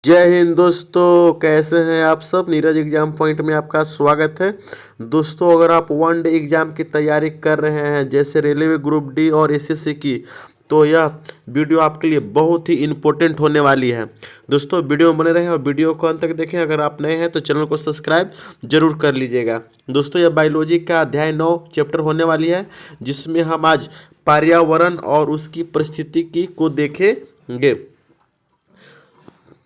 जय हिंद दोस्तों, कैसे हैं आप सब। नीरज एग्जाम पॉइंट में आपका स्वागत है। दोस्तों, अगर आप वन डे एग्जाम की तैयारी कर रहे हैं जैसे रेलवे ग्रुप डी और एसएससी की, तो यह वीडियो आपके लिए बहुत ही इम्पोर्टेंट होने वाली है। दोस्तों, वीडियो में बने रहें और वीडियो को अंत तक देखें। अगर आप नए हैं तो चैनल को सब्सक्राइब जरूर कर लीजिएगा। दोस्तों, यह बायोलॉजी का अध्याय 9 चैप्टर होने वाली है, जिसमें हम आज पर्यावरण और उसकी परिस्थिति को देखेंगे।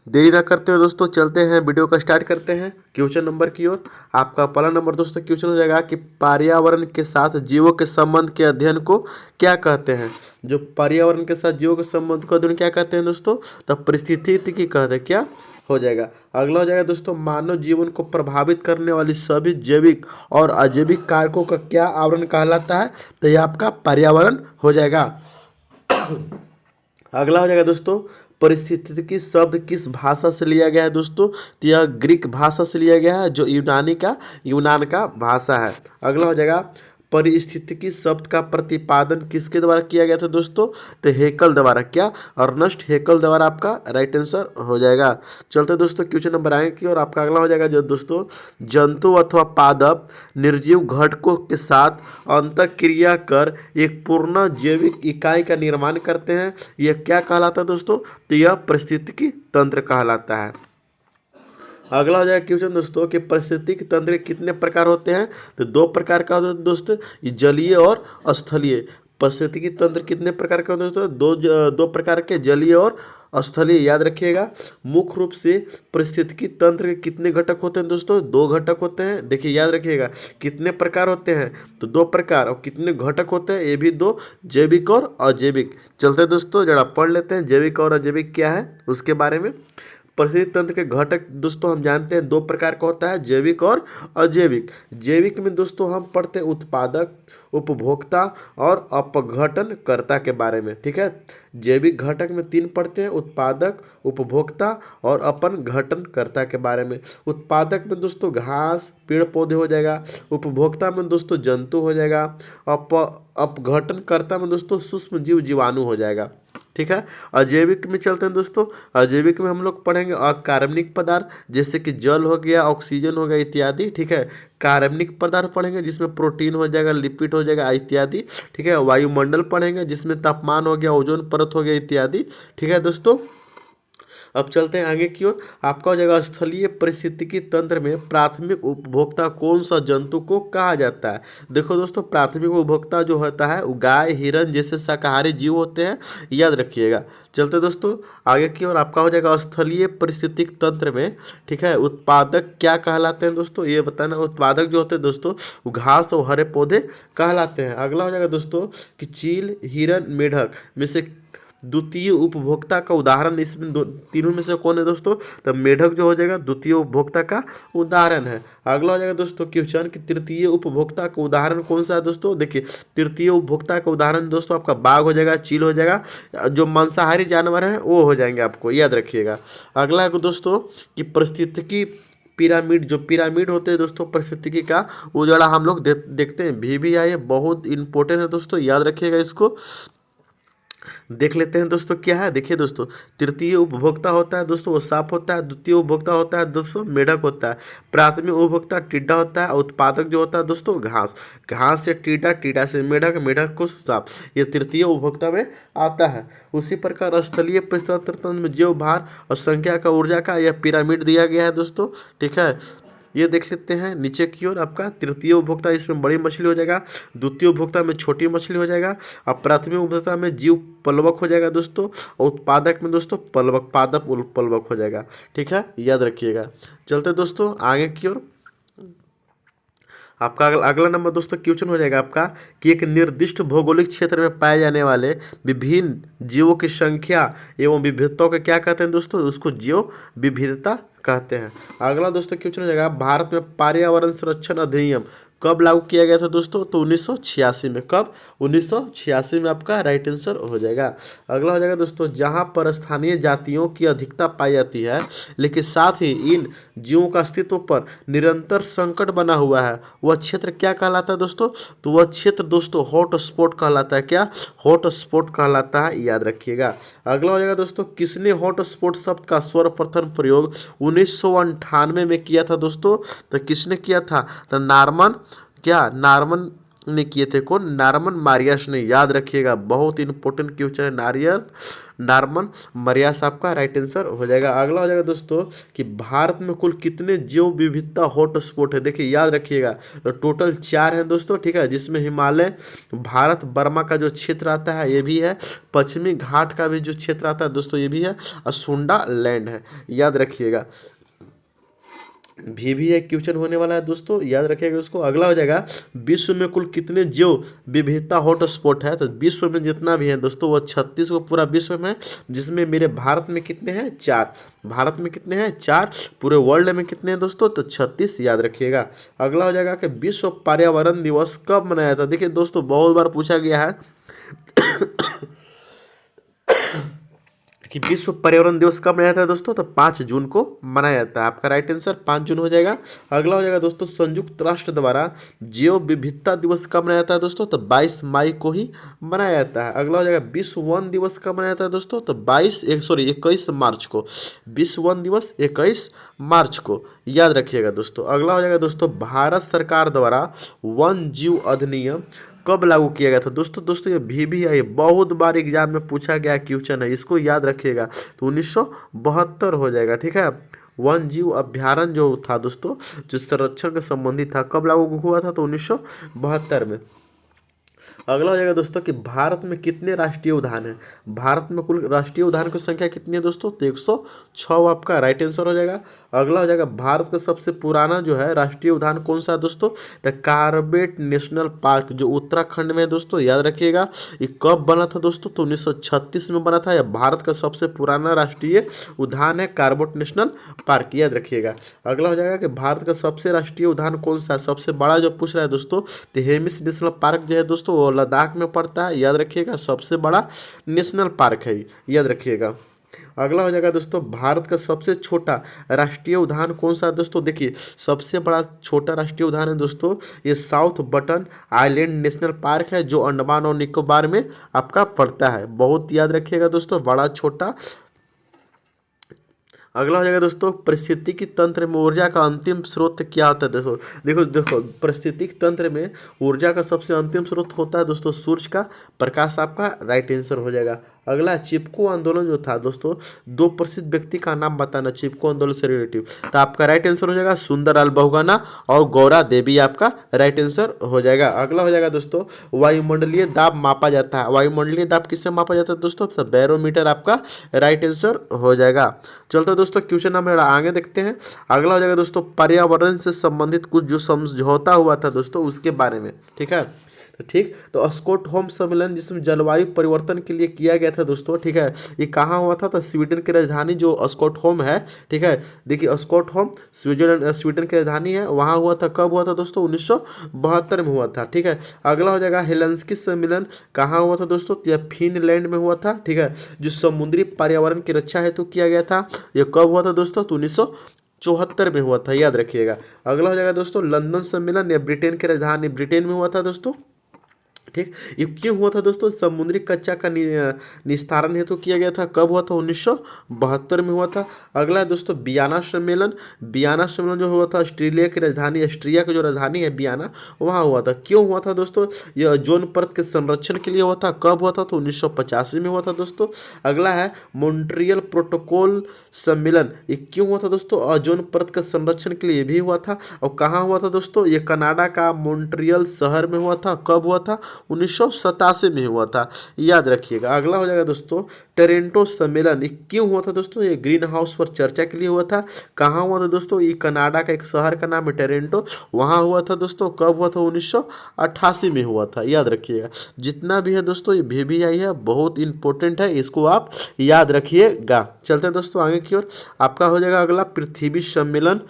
देरी ना करते हुए दोस्तों चलते हैं, वीडियो का स्टार्ट करते हैं क्वेश्चन नंबर की ओर। आपका पहला नंबर दोस्तों क्वेश्चन हो जाएगा कि पर्यावरण के साथ जीवों के संबंध के अध्ययन को क्या कहते हैं। जो पर्यावरण के साथ जीवों के संबंध को अध्ययन क्या कहते हैं दोस्तों, तो परिस्थितिकी कहते हैं। क्या हो जाएगा, अगला हो जाएगा दोस्तों, मानव जीवन को प्रभावित करने वाली सभी जैविक और अजैविक कारकों का क्या आवरण कहलाता है, तो यह आपका पर्यावरण हो जाएगा। अगला हो जाएगा दोस्तों, परिस्थितिकी शब्द किस भाषा से लिया गया है दोस्तों, तो यह ग्रीक भाषा से लिया गया है, जो यूनान का भाषा है। अगला हो जाएगा, परिस्थितिकी शब्द का प्रतिपादन किसके द्वारा किया गया था दोस्तों, तो हेकल द्वारा। क्या, अर्नस्ट हेकल द्वारा आपका राइट आंसर हो जाएगा। चलते दोस्तों क्वेश्चन नंबर आगे की और आपका अगला हो जाएगा जो दोस्तों, जंतु अथवा पादप निर्जीव घटकों के साथ अंतःक्रिया कर एक पूर्ण जैविक इकाई का निर्माण करते हैं, यह क्या कहलाता है दोस्तों, तो यह परिस्थितिकी तंत्र कहलाता है। अगला हो जाएगा क्वेश्चन दोस्तों कि पारिस्थितिक तंत्र कितने प्रकार होते हैं, तो दो प्रकार का होता है दोस्तों, ये जलीय और स्थलीय। पारिस्थितिकी तंत्र कितने प्रकार के होते हैं दोस्तों, दो प्रकार के, जलीय और स्थलीय। याद रखिएगा। मुख्य रूप से पारिस्थितिकी तंत्र के कितने घटक होते हैं दोस्तों, दो घटक होते हैं। देखिए याद रखिएगा, कितने प्रकार होते हैं, तो दो प्रकार, और कितने घटक होते हैं, ये भी दो, जैविक और अजैविक। चलते दोस्तों जरा पढ़ लेते हैं जैविक और अजैविक क्या है उसके बारे में। परिस्थिति तंत्र के घटक दोस्तों हम जानते हैं दो प्रकार का होता है, जैविक और अजैविक। जैविक में दोस्तों हम पढ़ते हैं उत्पादक, उपभोक्ता और अपघटनकर्ता के बारे में। ठीक है, जैविक घटक में तीन पढ़ते हैं, उत्पादक, उपभोक्ता और अपघटनकर्ता के बारे में। उत्पादक में दोस्तों घास, पेड़ पौधे हो जाएगा। उपभोक्ता में दोस्तों जंतु हो जाएगा। अपघटनकर्ता में दोस्तों सूक्ष्म जीव, जीवाणु हो जाएगा। ठीक है, अजैविक में चलते हैं दोस्तों। अजैविक में हम लोग पढ़ेंगे अकार्बनिक पदार्थ, जैसे कि जल हो गया, ऑक्सीजन हो गया इत्यादि। ठीक है, कार्बनिक पदार्थ पढ़ेंगे जिसमें प्रोटीन हो जाएगा, लिपिड हो जाएगा इत्यादि। ठीक है, वायुमंडल पढ़ेंगे जिसमें तापमान हो गया, ओजोन परत हो गया इत्यादि। ठीक है दोस्तों, अब चलते हैं आगे की ओर। आपका हो जाएगा स्थलीय परिस्थितिकी तंत्र में प्राथमिक उपभोक्ता कौन सा जंतु को कहा जाता है। देखो दोस्तों, प्राथमिक उपभोक्ता जो होता है वो गाय, हिरन जैसे शाकाहारी जीव होते हैं, याद रखिएगा। चलते दोस्तों आगे की ओर। आपका हो जाएगा स्थलीय परिस्थितिक तंत्र में, ठीक है, उत्पादक क्या कहलाते हैं दोस्तों, ये बताना। उत्पादक जो होते हैं दोस्तों वो घास और हरे पौधे कहलाते हैं। अगला हो जाएगा दोस्तों कि चील, हिरन, मेढक में से द्वितीय उपभोक्ता का उदाहरण इसमें तीनों में से कौन है दोस्तों, तो मेढक जो हो जाएगा द्वितीय उपभोक्ता का उदाहरण है। अगला हो जाएगा दोस्तों क्वेश्चन कि तृतीय उपभोक्ता का उदाहरण कौन सा है दोस्तों। देखिए, तृतीय उपभोक्ता का उदाहरण दोस्तों आपका बाघ हो जाएगा, चील हो जाएगा, जो मांसाहारी जानवर हैं वो हो जाएंगे, आपको याद रखिएगा। अगला है दोस्तों कि परिस्थितिकी पिरामिड, जो पिरामिड होते हैं दोस्तों परिस्थितिकी का, वो जरा हम लोग देखते हैं। VVI बहुत इंपॉर्टेंट है दोस्तों, याद रखिएगा इसको। देख लेते हैं दोस्तों क्या है। देखिए दोस्तों, तृतीय उपभोक्ता होता है दोस्तों वो सांप होता है। द्वितीय उपभोक्ता होता है दोस्तों मेढक होता है। प्राथमिक उपभोक्ता टिड्डा होता है। और उत्पादक जो होता है दोस्तों घास, घास से टिड्डा, टिड्डा से मेढक, मेढक को सांप, ये तृतीय उपभोक्ता में आता है। उसी प्रकार स्थलीय परिस्थिति तंत्र में जीव भार और संख्या का ऊर्जा का यह पिरामिड दिया गया है दोस्तों। ठीक है, ये देख लेते हैं नीचे की ओर। आपका तृतीय उपभोक्ता इसमें बड़ी मछली हो जाएगा, द्वितीय उपभोक्ता में छोटी मछली हो जाएगा, और प्राथमिक उपभोक्ता में जीव पलवक हो जाएगा दोस्तों, और उत्पादक में दोस्तों पलवक, पादप पलवक हो जाएगा। ठीक है, याद रखिएगा। चलते दोस्तों आगे की ओर। आपका अगला नंबर दोस्तों क्वेश्चन हो जाएगा आपका कि एक निर्दिष्ट भौगोलिक क्षेत्र में पाए जाने वाले विभिन्न जीवों की संख्या एवं विविधताओं को क्या कहते हैं दोस्तों, उसको जीव विविधता कहते हैं। अगला दोस्तों क्वेश्चन हो जाएगा, भारत में पर्यावरण संरक्षण अधिनियम कब लागू किया गया था दोस्तों? तो 1986 में। कब? 1986 में आपका राइट आंसर हो जाएगा। अगला हो जाएगा दोस्तों, जहाँ पर स्थानीय जातियों की अधिकता पाई जाती है लेकिन साथ ही इन जीवों का अस्तित्व पर निरंतर संकट बना हुआ है, वह क्षेत्र क्या कहलाता है दोस्तों? तो वह क्षेत्र दोस्तों हॉट स्पॉट कहलाता है। क्या? हॉट स्पॉट कहलाता है, याद रखिएगा। अगला हो जाएगा दोस्तों, किसने हॉट स्पॉट शब्द का सर्वप्रथम प्रयोग 1998 में किया था दोस्तों? तो किसने किया था? तो नार्मन, क्या नार्मन ने किए थे? कौन? नार्मन मारियस ने, याद रखिएगा। बहुत इंपॉर्टेंट क्वेश्चन है। नार्मन मारियस आपका राइट आंसर हो जाएगा। अगला हो जाएगा दोस्तों कि भारत में कुल कितने जैव विविधता हॉट स्पॉट है? देखिए याद रखिएगा, तो टोटल 4 हैं दोस्तों, ठीक है, जिसमें हिमालय, भारत बर्मा का जो क्षेत्र आता है ये भी है, पश्चिमी घाट का भी जो क्षेत्र आता है दोस्तों ये भी है, और सुंडा लैंड है, याद रखिएगा। भी एक क्वेश्चन होने वाला है दोस्तों, याद रखिएगा उसको। अगला हो जाएगा, विश्व में कुल कितने जैव विविधता हॉट स्पॉट है? तो विश्व में जितना भी है दोस्तों वो 36 को पूरा विश्व में, जिसमें मेरे भारत में कितने हैं? 4। भारत में कितने हैं? 4। पूरे वर्ल्ड में कितने हैं दोस्तों? तो 36, याद रखिएगा। अगला हो जाएगा कि विश्व पर्यावरण दिवस कब मनाया था? देखिए दोस्तों बहुत बार पूछा गया है कि विश्व पर्यावरण दिवस कब मनाया जाता है दोस्तों? तो 5 जून को मनाया जाता है। आपका राइट आंसर 5 जून हो जाएगा। अगला हो जाएगा दोस्तों, संयुक्त राष्ट्र द्वारा जैव विविधता दिवस कब मनाया जाता है दोस्तों? तो 22 मई को ही मनाया जाता है। अगला हो जाएगा, विश्व वन दिवस कब मनाया जाता है दोस्तों? तो 21 मार्च को। विश्व वन दिवस 21 मार्च को, याद रखिएगा दोस्तों। अगला हो जाएगा दोस्तों, भारत सरकार द्वारा वन जीव अधिनियम कब लागू किया गया था दोस्तों? ये भी है, बहुत बार एग्जाम में पूछा गया क्वेश्चन है, इसको याद रखिएगा। तो 1972 हो जाएगा, ठीक है। वन जीव अभ्यारण्य जो था दोस्तों, जो संरक्षण के संबंधित था, कब लागू हुआ था? तो 1972 में। अगला हो जाएगा दोस्तों कि भारत में कितने राष्ट्रीय उद्यान हैं? भारत में कुल राष्ट्रीय उद्यान की संख्या कितनी है दोस्तों? तो 106 आपका राइट आंसर हो जाएगा। अगला हो जाएगा, भारत का सबसे पुराना जो है राष्ट्रीय उद्यान कौन सा है दोस्तों? द कार्बेट नेशनल पार्क, जो उत्तराखंड में है दोस्तों, याद रखिएगा। ये कब बना था दोस्तों? तो 1936 में बना था। यह भारत का सबसे पुराना राष्ट्रीय उद्यान है, कार्बेट नेशनल पार्क, याद रखिएगा। अगला हो जाएगा कि भारत का सबसे राष्ट्रीय उद्यान कौन सा है? सबसे बड़ा जो पूछ रहा है दोस्तों, तो हेमिस नेशनल पार्क जो है दोस्तों वो लद्दाख में पड़ता है, याद रखिएगा। सबसे बड़ा नेशनल पार्क है, याद रखिएगा। अगला हो जाएगा दोस्तों, भारत का सबसे छोटा राष्ट्रीय उद्यान कौन सा है दोस्तों? देखिए सबसे बड़ा छोटा राष्ट्रीय उद्यान है दोस्तों ये south button island national park है, जो अंडमान और निकोबार में आपका पड़ता है। बहुत याद रखिएगा दोस्तों, बड़ा छोटा। अगला हो जाएगा दोस्तों, पारिस्थितिकी तंत्र में ऊर्जा का अंतिम स्रोत क्या होता है? देखो देखो देखो पारिस्थितिकी तंत्र में ऊर्जा का सबसे अंतिम स्रोत होता है दोस्तों सूर्य का प्रकाश, आपका राइट आंसर हो जाएगा। अगला, चिपको आंदोलन जो था दोस्तों, 2 प्रसिद्ध व्यक्ति का नाम बताना चिपको आंदोलन से रिलेटिव। तो आपका राइट आंसर हो जाएगा सुंदरलाल बहुगुणा और गौरा देवी, आपका राइट आंसर हो जाएगा। अगला हो जाएगा दोस्तों, वायुमंडलीय दाब मापा जाता है। वायुमंडलीय दाब किससे मापा जाता है दोस्तों? बैरोमीटर, आपका राइट आंसर हो जाएगा। चलते दोस्तों क्वेश्चन हम आगे देखते हैं। अगला हो जाएगा दोस्तों, पर्यावरण से संबंधित कुछ जो समझौता हुआ था दोस्तों उसके बारे में, ठीक है। ठीक, तो स्टॉकहोम सम्मेलन जिसमें जलवायु परिवर्तन के लिए किया गया था दोस्तों, ठीक है, ये कहाँ हुआ था? तो स्वीडन की राजधानी जो स्टॉकहोम है, ठीक है, देखिए स्टॉकहोम स्वीडन की राजधानी है, वहाँ हुआ था। कब हुआ था दोस्तों? 1972 में हुआ था, ठीक है। अगला हो जाएगा, हेलसिंकी सम्मेलन कहाँ हुआ था दोस्तों? यह फिनलैंड में हुआ था, ठीक है, जो समुद्री पर्यावरण की रक्षा हेतु किया गया था। यह कब हुआ था दोस्तों? तो 1974 में हुआ था, याद रखिएगा। अगला हो जाएगा दोस्तों, लंदन सम्मेलन, यह ब्रिटेन की राजधानी ब्रिटेन में हुआ था दोस्तों, ठीक। ये क्यों हुआ था दोस्तों? समुद्री कच्चा का निस्तारण हेतु किया गया था। कब हुआ था? 1972 में हुआ था। अगला है दोस्तों, बियाना सम्मेलन। बियाना सम्मेलन जो हुआ था ऑस्ट्रेलिया की राजधानी, ऑस्ट्रिया की जो राजधानी है बियाना, वहाँ हुआ था। क्यों हुआ था दोस्तों? यह ओजोन परत के संरक्षण के लिए हुआ था। कब हुआ था? तो 1985 में हुआ था दोस्तों। अगला है मॉन्ट्रियल प्रोटोकॉल सम्मेलन। ये क्यों हुआ था दोस्तों? ओजोन परत के संरक्षण के लिए भी हुआ था। और कहाँ हुआ था दोस्तों? ये कनाडा का मॉन्ट्रियल शहर में हुआ था। कब हुआ था? 1987 में हुआ था, याद रखिएगा। अगला हो जाएगा दोस्तों, टोरंटो सम्मेलन। ये क्यों हुआ था दोस्तों? ये ग्रीन हाउस पर चर्चा के लिए हुआ था। कहाँ हुआ था दोस्तों? ये कनाडा का एक शहर का नाम है टोरंटो, वहाँ हुआ था दोस्तों। कब हुआ था? 1988 में हुआ था, याद रखिएगा। जितना भी है दोस्तों ये VVI है, बहुत इंपॉर्टेंट है, इसको आप याद रखिएगा। चलते हैं दोस्तों आगे की ओर। आपका हो जाएगा अगला, पृथ्वी सम्मेलन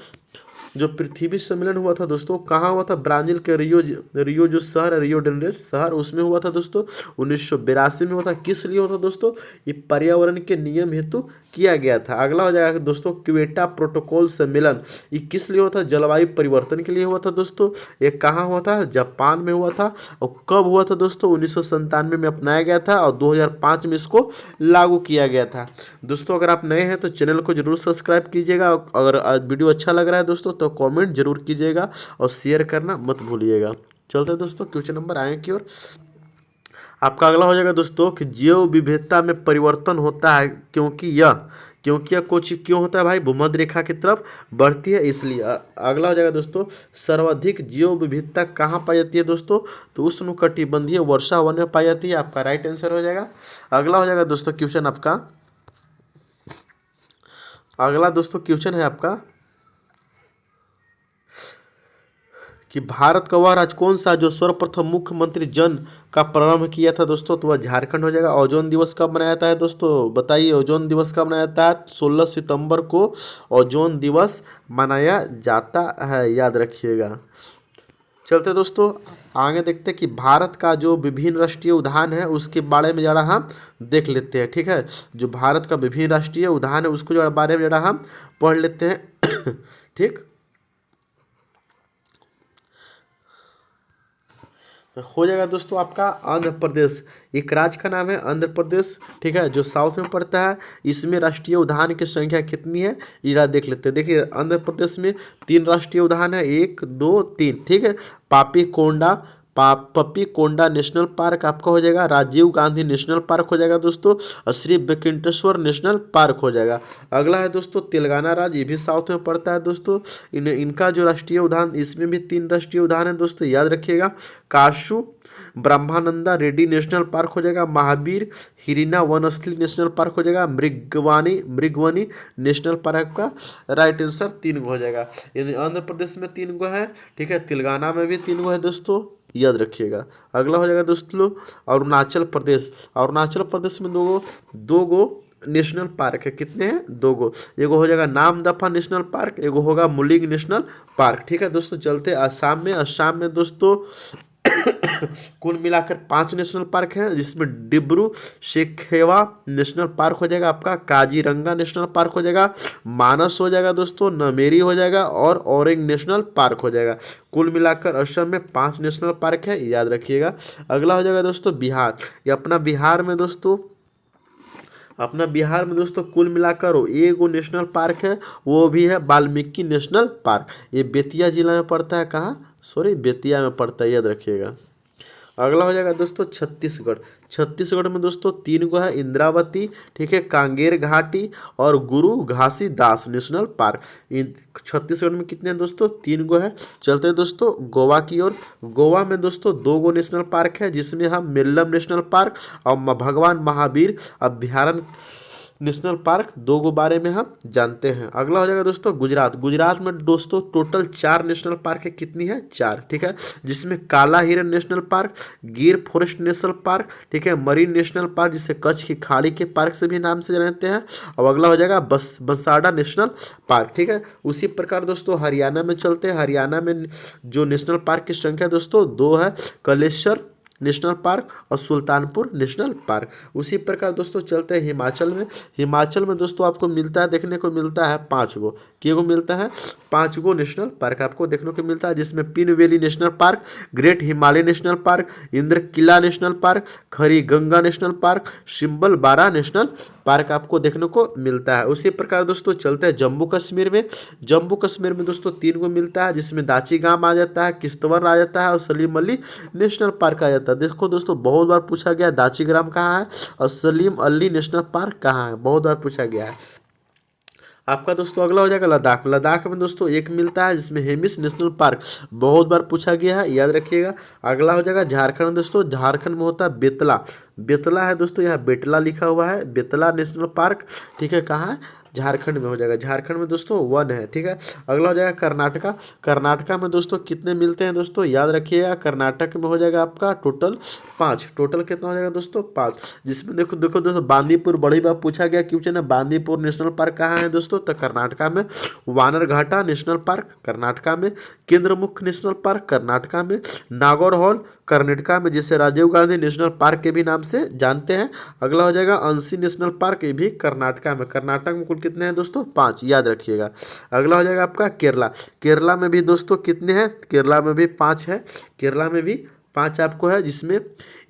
जो पृथ्वी सम्मेलन हुआ था दोस्तों, कहाँ हुआ था? ब्राज़ील के रियो जो शहर है, रियो डेनरेस शहर, उसमें हुआ था दोस्तों। 1982 में हुआ था। किस लिए हुआ था दोस्तों? ये पर्यावरण के नियम हेतु किया गया था। अगला हो जाएगा दोस्तों क्वेटा प्रोटोकॉल सम्मेलन। ये किस लिए हुआ था? जलवायु परिवर्तन के लिए हुआ था दोस्तों। ये कहाँ हुआ था? जापान में हुआ था। और कब हुआ था दोस्तों? 1997 में अपनाया गया था और 2005 में इसको लागू किया गया था। दोस्तों अगर आप नए हैं तो चैनल को जरूर सब्सक्राइब कीजिएगा। अगर वीडियो अच्छा लग रहा है दोस्तों तो कमेंट जरूर कीजिएगा और शेयर करना मत भूलिएगा। चलते हैं दोस्तों क्वेश्चन नंबर आगे की ओर। आपका अगला हो जाएगा दोस्तों कि जैव विविधता में परिवर्तन होता है क्योंकि यह कुछ क्यों होता है भाई? भूमध्य रेखा की तरफ बढ़ती है इसलिए। अगला हो जाएगा दोस्तों सर्वाधिक जैव विविधता कहाँ पाई जाती है दोस्तों? तो उष्णकटिबंधीय वर्षा वन में पाई जाती है। आपका राइट आंसर हो जाएगा। अगला हो जाएगा दोस्तों क्वेश्चन आपका, अगला दोस्तों क्वेश्चन है आपका कि भारत का वह राज्य कौन सा जो सर्वप्रथम मुख्यमंत्री जन का प्रारंभ किया था दोस्तों? तो वह झारखंड हो जाएगा। ओजोन दिवस कब मनाया जाता है दोस्तों? बताइए ओजोन दिवस कब मनाया जाता है? 16 सितंबर को ओजोन दिवस मनाया जाता है, याद रखिएगा। चलते दोस्तों आगे देखते हैं कि भारत का जो विभिन्न राष्ट्रीय उद्यान है उसके बारे में जरा हम देख लेते हैं। ठीक है, जो भारत का विभिन्न राष्ट्रीय उद्यान है उसको जरा बारे में जरा हम पढ़ लेते हैं। ठीक हो जाएगा दोस्तों। आपका आंध्र प्रदेश, एक राज्य का नाम है आंध्र प्रदेश। ठीक है, जो साउथ में पड़ता है। इसमें राष्ट्रीय उद्यान की संख्या कितनी है ये देख लेते हैं। देखिए आंध्र प्रदेश में 3 राष्ट्रीय उद्यान है, 1 2 3। ठीक है, पप्पी कोंडा नेशनल पार्क आपका हो जाएगा। राजीव गांधी नेशनल पार्क हो जाएगा दोस्तों। और श्री वेंकटेश्वर नेशनल पार्क हो जाएगा। अगला है दोस्तों तेलंगाना राज्य, ये भी साउथ में पड़ता है दोस्तों। इनका जो राष्ट्रीय उद्यान, इसमें भी 3 राष्ट्रीय उद्यान है दोस्तों, याद रखिएगा। Cashew Brahmananda Reddy national park हो जाएगा। महावीर हिरिना वनस्थली नेशनल पार्क हो जाएगा। मृगवनी नेशनल पार्क का राइट आंसर 3 गो हो जाएगा। यानी आंध्र प्रदेश में 3 गो है। ठीक है, तेलंगाना में भी 3 गो है दोस्तों, याद रखिएगा। अगला हो जाएगा दोस्तों अरुणाचल प्रदेश। अरुणाचल प्रदेश में दो गो नेशनल पार्क है। कितने हैं? 2 गो। एगो हो जाएगा नामदफा नेशनल पार्क, एगो होगा मुलिंग नेशनल पार्क। ठीक है दोस्तों, चलते असम में दोस्तों कुल मिलाकर 5 नेशनल पार्क हैं, जिसमें डिब्रू शेखवा नेशनल पार्क हो जाएगा। आपका काजीरंगा नेशनल पार्क हो जाएगा। मानस हो जाएगा दोस्तों। नमेरी हो जाएगा और औरेंग नेशनल पार्क हो जाएगा। कुल मिलाकर असम में 5 नेशनल पार्क है, याद रखिएगा। अगला हो जाएगा दोस्तों बिहार। ये अपना बिहार में दोस्तों कुल मिलाकर एगो नेशनल पार्क है, वो भी है वाल्मीकि नेशनल पार्क। ये बेतिया जिला में पड़ता है। कहाँ? बेतिया में पड़ता है, याद रखिएगा। अगला हो जाएगा दोस्तों छत्तीसगढ़। छत्तीसगढ़ में दोस्तों 3 गो है, इंद्रावती, ठीक है, कांगेर घाटी और गुरु घासीदास नेशनल पार्क। छत्तीसगढ़ में कितने हैं दोस्तों? 3 गो है। चलते हैं दोस्तों गोवा की ओर। गोवा में दोस्तों 2 गो नेशनल पार्क है, जिसमें हम मिल्लम नेशनल पार्क और भगवान महावीर अभ्यारण्य नेशनल पार्क 2 गो बारे में हम जानते हैं। अगला हो जाएगा दोस्तों गुजरात। गुजरात में दोस्तों टोटल 4 नेशनल पार्क है। कितनी है? 4। ठीक है, जिसमें काला हिरन नेशनल पार्क, गिर फॉरेस्ट नेशनल पार्क, ठीक है, मरीन नेशनल पार्क जिसे कच्छ की खाड़ी के पार्क से भी नाम से जानते हैं। और अगला हो जाएगा बंसाड़ा नेशनल पार्क। ठीक है, उसी प्रकार दोस्तों हरियाणा में चलते हैं। हरियाणा में जो नेशनल पार्क की संख्या दोस्तों 2 है, कलेश्वर नेशनल पार्क और सुल्तानपुर नेशनल पार्क। उसी प्रकार दोस्तों चलते हैं हिमाचल में। हिमाचल में दोस्तों आपको देखने को मिलता है 5 गो। कितने मिलता है? 5 गो नेशनल पार्क आपको देखने को मिलता है, जिसमें Pin valley national park, great Himalaya national park, Indra Kila national park, Khirganga national park, Simbalbara national park आपको देखने को मिलता है। उसी प्रकार दोस्तों चलते हैं जम्मू कश्मीर में। जम्मू कश्मीर में दोस्तों 3 गो मिलता है, जिसमें दाची गांव आ जाता है, किश्तवाड़ आ जाता है और सलीम अली नेशनल पार्क आ जाता है। देखो दोस्तों बहुत बार पूछा गया दाची ग्राम कहाँ है और सलीम अली नेशनल पार्क कहाँ है, बहुत बार पूछा गया है। आपका दोस्तों अगला हो जाएगा लद्दाख। लद्दाख में दोस्तों 1 मिलता है, जिसमें हेमिस नेशनल पार्क बहुत बार पूछा गया है, याद रखिएगा। अगला हो जाएगा झारखंड। दोस्तों झारखंड में होता है बेतला। बेतला है दोस्तों, यहाँ बेतला लिखा हुआ है, बेतला नेशनल पार्क। ठीक है, कहाँ है? झारखंड में हो जाएगा, झारखंड में दोस्तों 1 है, ठीक है। अगला हो जाएगा कर्नाटका। कर्नाटका में दोस्तों कितने मिलते हैं दोस्तों, याद रखिएगा, कर्नाटक में हो जाएगा आपका टोटल 5। टोटल कितना हो जाएगा दोस्तों 5, जिसमें देखो देखो दोस्तों बांदीपुर बड़ी बार पूछा गया क्वेश्चन है, बांदीपुर नेशनल पार्क कहाँ है दोस्तों, तो कर्नाटका में। वानरघाटा नेशनल पार्क कर्नाटका में। केंद्रमुख नेशनल पार्क कर्नाटका में। नागौर कर्नाटका में, जिसे राजीव गांधी नेशनल पार्क के भी नाम से जानते हैं। अगला हो जाएगा अंशी नेशनल पार्क, ये भी कर्नाटका में। कर्नाटक में कुल कितने हैं दोस्तों 5, याद रखिएगा। अगला हो जाएगा आपका केरला। केरला में भी दोस्तों कितने हैं, केरला में भी 5 है, केरला में भी 5 आपको है, जिसमें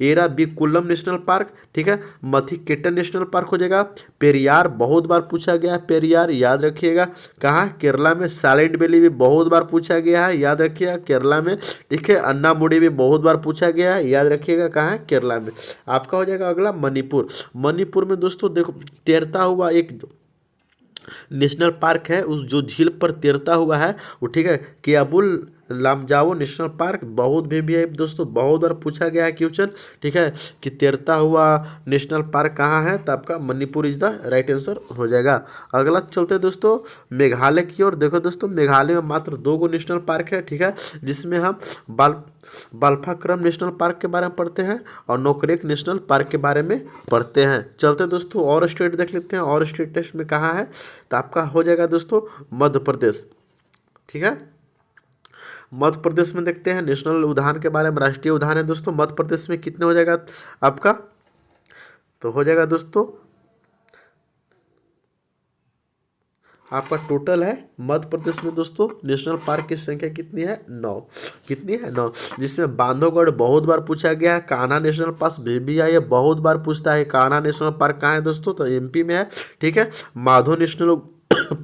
एराविकुलम नेशनल पार्क, ठीक है। मथिकेटन नेशनल पार्क हो जाएगा। पेरियार बहुत बार पूछा गया है, पेरियार याद रखिएगा, कहाँ केरला में। साइलेंट वैली भी बहुत बार पूछा गया है, याद रखिएगा केरला में, ठीक है। अन्नामुडी भी बहुत बार पूछा गया है, याद रखिएगा, कहाँ है केरला में। आपका हो जाएगा अगला मणिपुर। मणिपुर में दोस्तों देखो तैरता हुआ एक नेशनल पार्क है, उस जो झील पर तैरता हुआ है वो, ठीक है, केबुल लामजाओ नेशनल पार्क। बहुत भी है दोस्तों, बहुत बार पूछा गया है क्वेश्चन, ठीक है, कि तैरता हुआ नेशनल पार्क कहाँ है, तो आपका Manipur is the right answer हो जाएगा। अगला चलते हैं दोस्तों मेघालय की ओर। देखो दोस्तों मेघालय में मात्र 2 गो नेशनल पार्क है, ठीक है, जिसमें हम बाल्फाक्रम नेशनल पार्क के बारे में पढ़ते हैं और नोकरेक नेशनल पार्क के बारे में पढ़ते हैं। चलते दोस्तों और स्टेट देख लेते हैं, और स्टेट टेस्ट में कहाँ है, तो आपका हो जाएगा दोस्तों मध्य प्रदेश, ठीक है। मध्य प्रदेश में देखते हैं नेशनल उद्यान के बारे में, राष्ट्रीय उद्यान है दोस्तों मध्य प्रदेश में, कितने हो जाएगा आपका, तो हो जाएगा दोस्तों आपका टोटल है मध्य प्रदेश में दोस्तों नेशनल पार्क की संख्या कितनी है, 9। कितनी है, 9, जिसमें बांधवगढ़ बहुत बार पूछा गया है। कान्हा नेशनल पार्क भी है, ये बहुत बार पूछता है। कान्हा नेशनल पार्क कहाँ है दोस्तों, तो एमपी में है, ठीक है। माधो नेशनल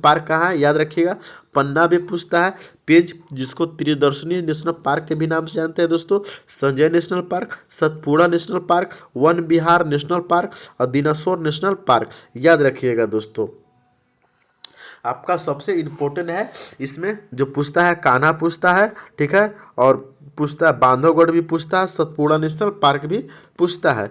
पार्क कहाँ है, याद रखिएगा, पन्ना भी पूछता है। पेंच, जिसको त्रिदर्शनी नेशनल पार्क के भी नाम से जानते हैं दोस्तों, Sanjay national park, Satpura national park, Van Vihar national park और दिनासौर नेशनल पार्क, याद रखिएगा दोस्तों। आपका सबसे इम्पोर्टेंट है इसमें जो पूछता है, कान्हा पूछता है, ठीक है, और पूछता है बांधवगढ़ भी पूछता है, सतपुड़ा नेशनल पार्क भी पूछता है।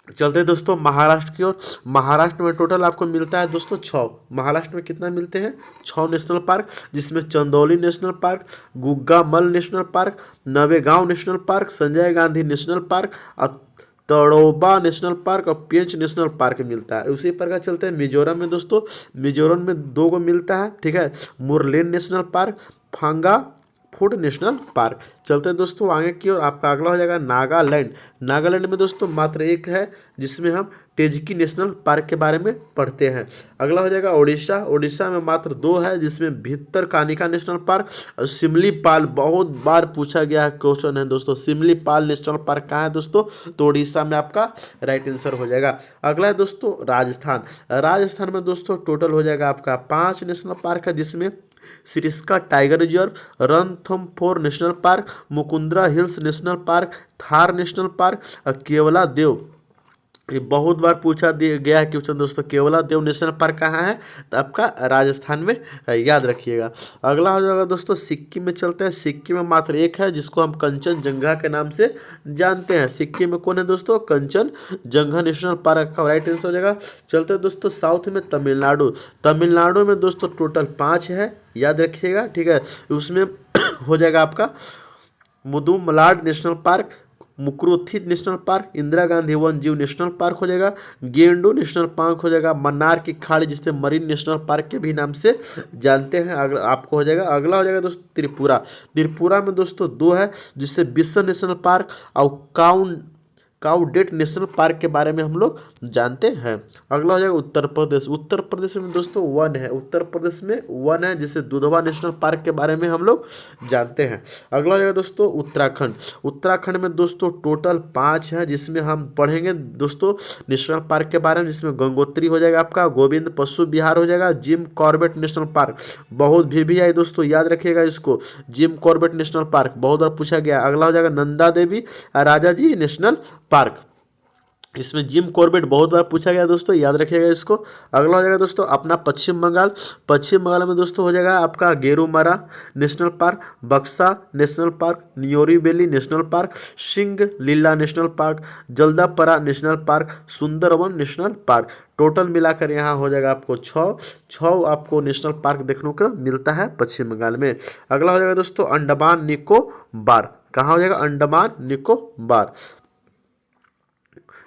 चलते हैं दोस्तों महाराष्ट्र की ओर। महाराष्ट्र में टोटल आपको मिलता है दोस्तों 6। महाराष्ट्र में कितना मिलते हैं, 6 नेशनल पार्क, जिसमें Chandoli national park, Gugamal national park, Navegaon national park, Sanjay Gandhi national park और तड़ोबा नेशनल पार्क और पेंच नेशनल पार्क मिलता है। उसी प्रकार चलते हैं मिजोरम में दोस्तों। मिजोरम में 2 गो मिलता है, ठीक है, Murlen national park, Phawngpui national park. चलते हैं दोस्तों आगे की ओर। आपका अगला हो जाएगा नागालैंड। नागालैंड में दोस्तों मात्र 1 है, जिसमें हम टेजकी नेशनल पार्क के बारे में पढ़ते हैं। अगला हो जाएगा उड़ीसा। उड़ीसा में मात्र 2 है, जिसमें भितरकानिका नेशनल पार्क और सिमलीपाल, बहुत बार पूछा गया क्वेश्चन है दोस्तों, सिमलीपाल नेशनल पार्क कहाँ है दोस्तों, तो उड़ीसा में आपका राइट आंसर हो जाएगा। अगला है दोस्तों राजस्थान। राजस्थान में दोस्तों टोटल हो जाएगा आपका 5 नेशनल पार्क है, जिसमें Sariska tiger reserve, Ranthambore national park, Mukundra hills national park, Thar national park और केवला देव, ये बहुत बार पूछा दिया गया है क्वेश्चन दोस्तों, केवला देव नेशनल पार्क कहाँ है, तो आपका राजस्थान में है, याद रखिएगा। अगला हो जाएगा दोस्तों सिक्किम में। चलते हैं, सिक्किम में मात्र 1 है, जिसको हम कंचनजंगा के नाम से जानते हैं। सिक्किम में कौन है दोस्तों, कंचनजंगा नेशनल पार्क का राइट आंसर हो जाएगा। चलते हैं दोस्तों साउथ में तमिलनाडु। तमिलनाडु में दोस्तों टोटल 5 है, याद रखिएगा, ठीक है। उसमें हो जाएगा आपका Mudumalai national park, Mukurthi national park, Indira Gandhi Van Jeev national park हो जाएगा, गेंडू नेशनल पार्क हो जाएगा, मन्नार की खाड़ी जिसे मरीन नेशनल पार्क के भी नाम से जानते हैं, आपको हो जाएगा। अगला हो जाएगा दोस्तों त्रिपुरा। त्रिपुरा में दोस्तों 2 है, जिससे बिस्सन नेशनल पार्क और काउडेट नेशनल पार्क के बारे में हम लोग जानते हैं। अगला हो जाएगा उत्तर प्रदेश। उत्तर प्रदेश में दोस्तों 1 है, उत्तर प्रदेश में 1 है, जिसे दुधवा नेशनल पार्क के बारे में हम लोग जानते हैं। अगला हो जाएगा दोस्तों उत्तराखंड। उत्तराखंड में दोस्तों टोटल 5 है, जिसमें हम पढ़ेंगे दोस्तों नेशनल पार्क के बारे में, जिसमें गंगोत्री हो जाएगा आपका, गोविंद पशु विहार हो जाएगा, जिम कॉर्बेट नेशनल पार्क, बहुत भी है दोस्तों, याद रखिएगा इसको, जिम कॉर्बेट नेशनल पार्क बहुत बार पूछा गया। अगला हो जाएगा नंदा देवी राजाजी नेशनल पार्क। इसमें जिम कॉर्बेट बहुत बार पूछा गया दोस्तों, याद रखिएगा इसको। अगला हो जाएगा दोस्तों अपना पश्चिम बंगाल। पश्चिम बंगाल में दोस्तों हो जाएगा आपका Gorumara national park, Buxa national park, Neora valley national park, Singalila national park, Jaldapara national park, Sundarban national park. Total मिलाकर यहाँ हो जाएगा आपको छः आपको नेशनल पार्क देखने को मिलता है पश्चिम बंगाल में। अगला हो जाएगा दोस्तों अंडमान निकोबार। कहाँ हो जाएगा? अंडमान निकोबार।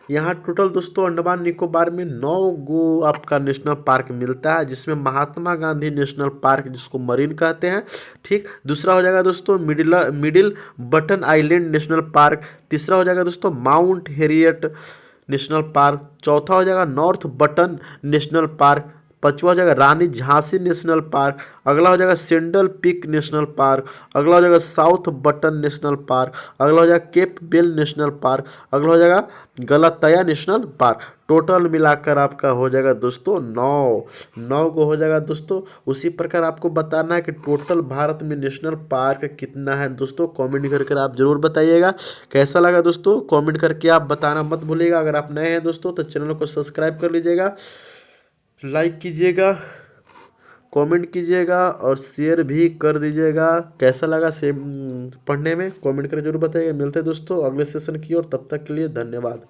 यहाँ टोटल दोस्तों अंडमान निकोबार में 9 गो आपका नेशनल पार्क मिलता है, जिसमें महात्मा गांधी नेशनल पार्क जिसको मरीन कहते हैं, ठीक। दूसरा हो जाएगा दोस्तों middle button island national park. तीसरा हो जाएगा दोस्तों माउंट हेरियट नेशनल पार्क। चौथा हो जाएगा नॉर्थ बटन नेशनल पार्क। पांचवा हो जाएगा रानी झांसी नेशनल पार्क। अगला हो जाएगा सेंडल पीक नेशनल पार्क। अगला हो जाएगा साउथ बटन नेशनल पार्क। अगला हो जाएगा केप बेल नेशनल पार्क। अगला हो जाएगा गलतया नेशनल पार्क। टोटल मिलाकर आपका हो जाएगा दोस्तों 9 को हो जाएगा दोस्तों। उसी प्रकार आपको बताना है कि टोटल भारत में नेशनल पार्क कितना है दोस्तों, कमेंट करके आप जरूर बताइएगा। कैसा लगा दोस्तों कमेंट करके आप बताना मत भूलिएगा। अगर आप नए हैं दोस्तों तो चैनल को सब्सक्राइब कर लीजिएगा, लाइक कीजिएगा, कमेंट कीजिएगा और शेयर भी कर दीजिएगा। कैसा लगा सेम पढ़ने में कमेंट करके जरूर बताइएगा। मिलते हैं दोस्तों अगले सेशन की ओर, तब तक के लिए धन्यवाद।